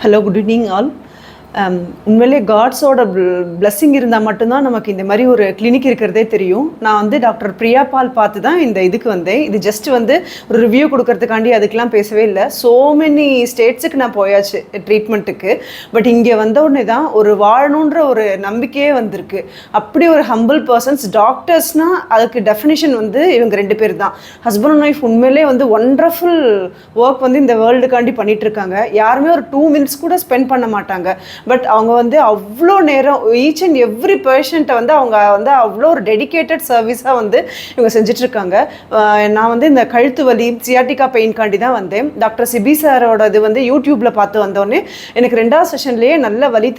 Hello, good evening all. உண்மையிலே காட்ஸோட blessing இருந்தால் மட்டும்தான் நமக்கு இந்த மாதிரி ஒரு கிளினிக் இருக்கிறதே தெரியும். நான் வந்து டாக்டர் பிரியா பால் பார்த்து தான் இந்த இதுக்கு வந்தேன். இது ஜஸ்ட் வந்து ஒரு ரிவ்யூ கொடுக்கறதுக்காண்டி அதுக்கெலாம் பேசவே இல்லை. ஸோ மெனி ஸ்டேட்ஸுக்கு நான் போயாச்சு ட்ரீட்மெண்ட்டுக்கு. பட் இங்கே வந்த உடனே தான் ஒரு வாழணுன்ற ஒரு நம்பிக்கையே வந்திருக்கு. அப்படி ஒரு ஹம்பிள் பர்சன்ஸ். டாக்டர்ஸ்னால் அதுக்கு டெஃபினிஷன் வந்து இவங்க 2 பேர் தான். ஹஸ்பண்ட் அண்ட் ஒய்ஃப் உண்மையிலே வந்து ஒண்டர்ஃபுல் ஒர்க் வந்து இந்த வேர்ல்டுக்காண்டி பண்ணிகிட்ருக்காங்க. யாருமே ஒரு 2 minutes கூட ஸ்பெண்ட் பண்ண மாட்டாங்க. பட் அவங்க வந்து அவ்வளோ நேரம் ஈச் அண்ட் எவ்ரி பேஷண்ட்டை வந்து அவங்க வந்து அவ்வளோ ஒரு டெடிக்கேட்டட் சர்வீஸாக வந்து இவங்க செஞ்சிட்ருக்காங்க. நான் வந்து இந்த கழுத்து வலி சியாட்டிகா பெயின்காண்டி தான் வந்தேன். டாக்டர் சிபி சாரோட இது வந்து யூடியூப்பில் பார்த்து வந்தோடனே எனக்கு 2வது செஷன்லேயே நல்ல வலி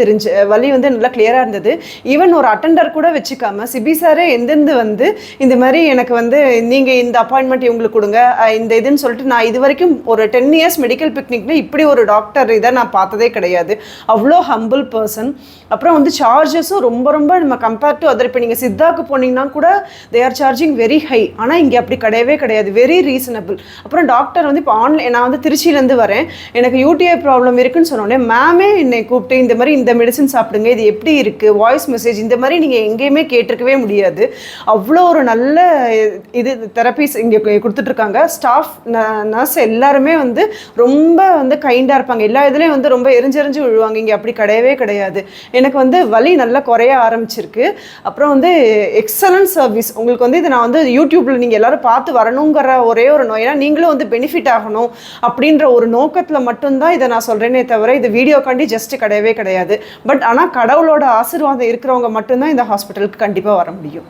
வலி வந்து நல்லா கிளியராக இருந்தது. ஈவன் ஒரு அட்டெண்டர் கூட வச்சுக்காம சிபி சாரே எந்தெந்து வந்து இந்த மாதிரி எனக்கு வந்து நீங்கள் இந்த அப்பாயின்மெண்ட் இவங்களுக்கு கொடுங்க இந்த இதுன்னு சொல்லிட்டு, நான் இது வரைக்கும் ஒரு 10 years மெடிக்கல் பிக்னிக்ல இப்படி ஒரு டாக்டர் இதை நான் பார்த்ததே கிடையாது. அவ்வளோ ஹம்பிள் பர்சன். அப்புறம் வந்து சார்ஜஸும் ரொம்ப ரொம்ப நம்ம கம்பேர் டு அதர். இப்போ நீங்கள் சித்தாக்கு போனீங்கன்னா கூட they are charging very high. ஆனால் இங்கே அப்படி கிடையவே கிடையாது, வெரி ரீசனபிள். அப்புறம் டாக்டர் வந்து இப்போ ஆன்லைன், நான் வந்து திருச்சியிலேருந்து வரேன், எனக்கு யூடிஐ ப்ராப்ளம் இருக்குன்னு சொன்னோடனே மேமே என்னை கூப்பிட்டு இந்த மாதிரி இந்த மெடிசன் சாப்பிடுங்க, இது எப்படி இருக்குது, வாய்ஸ் மெசேஜ் இந்த மாதிரி நீங்கள் எங்கேயுமே கேட்டிருக்கவே முடியாது. அவ்வளோ ஒரு நல்ல இது தெரப்பீஸ் இங்கே கொடுத்துட்ருக்காங்க. ஸ்டாஃப் நர்ஸ் எல்லாருமே வந்து ரொம்ப வந்து கைண்டாக இருப்பாங்க. எல்லா இதுலேயும் வந்து ரொம்ப எரிஞ்செறிஞ்சு விழுவாங்க. இங்கே அப்படி கிடையவே கிடையாது. எனக்கு வந்து வலி நல்லா குறைய ஆரம்பிச்சிருக்கு. அப்புறம் வந்து எக்ஸலன்ட் சர்வீஸ். உங்களுக்கு வந்து இதை நான் வந்து யூடியூப்பில் நீங்கள் எல்லோரும் பார்த்து வரணுங்கிற ஒரே ஒரு நோய்னா நீங்களும் வந்து பெனிஃபிட் ஆகணும் அப்படின்ற ஒரு நோக்கத்தில் மட்டும்தான் இதை நான் சொல்கிறேனே தவிர இது வீடியோக்காண்டி ஜஸ்ட்டு கிடையவே கிடையாது. பட் ஆனால் கடவுளோட ஆசீர்வாதம் இருக்கிறவங்க மட்டும்தான் இந்த ஹாஸ்பிட்டலுக்கு கண்டிப்பாக வர முடியும்.